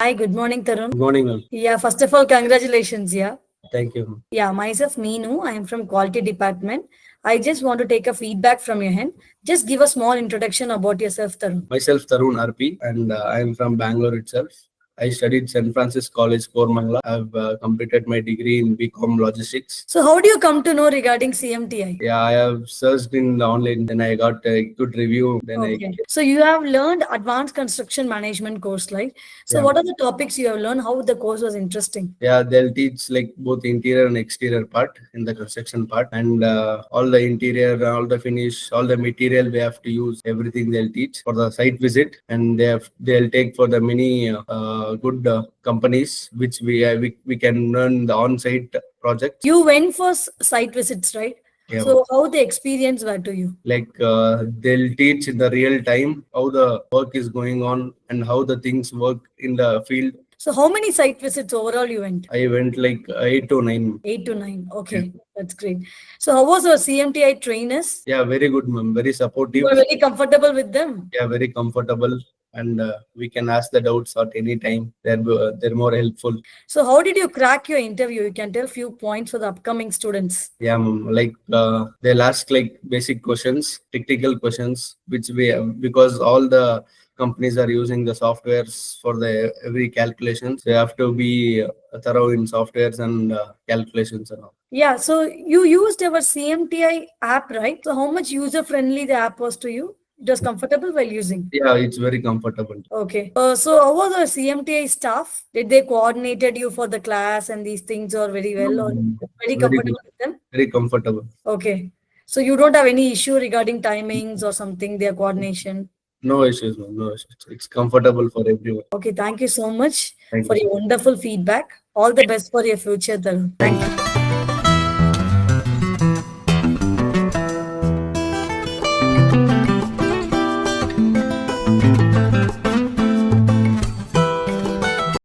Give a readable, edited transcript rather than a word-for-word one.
Hi, good morning, Tharun. Good morning, ma'am. Yeah, first of all, congratulations. Yeah. Thank you, ma'am. Yeah, myself, Meenu. I am from Quality Department. I just want to take a feedback from your hand. Just give a small introduction about yourself, Tharun. Myself, Tharun RP, and I am from Bangalore itself. I studied St. Francis College, Kormangla. I've completed my degree in BCom Logistics. So, how do you come to know regarding CMTI? Yeah, I have searched in the online, then I got a good review. Then Okay. So, you have learned Advanced Construction Management course, right? So, Yeah. what are the topics you have learned? How the course was interesting? Yeah, they'll teach like both interior and exterior part in the construction part, and all the interior, all the finish, all the material we have to use. Everything they'll teach for the site visit, and they'll take for the many good companies which we can learn the on-site project. You went for site visits, right? Yeah. So, how the experience were to you? Like they'll teach in the real time how the work is going on and how the things work in the field. So, how many site visits overall you went? I went like 8 to 9. 8 to 9. Okay, that's great. So, how was your CMTI trainers? Yeah, very good, ma'am. Very supportive. You were very comfortable with them. Yeah, very comfortable, and we can ask the doubts at any time. They're more helpful. So, how did you crack your interview? You can tell few points for the upcoming students. Yeah, ma'am. Like they'll ask like basic questions, technical questions, which we because all the companies are using the softwares for the every calculations. They have to be thorough in softwares and calculations and all. Yeah, so you used our CMTI app, right? So, how much user friendly the app was to you? It was comfortable while using. Yeah, it's very comfortable. Okay. So, how was the CMTI staff? Did they coordinated you for the class and these things or very well or very Very comfortable good. with them? Very comfortable. Okay. So, you don't have any issue regarding timings or something, their coordination? No issues, ma'am. No issues. It's comfortable for everyone. Okay, thank you so much Thank for you. your wonderful feedback. All the best for your future, Tharun. Thank you.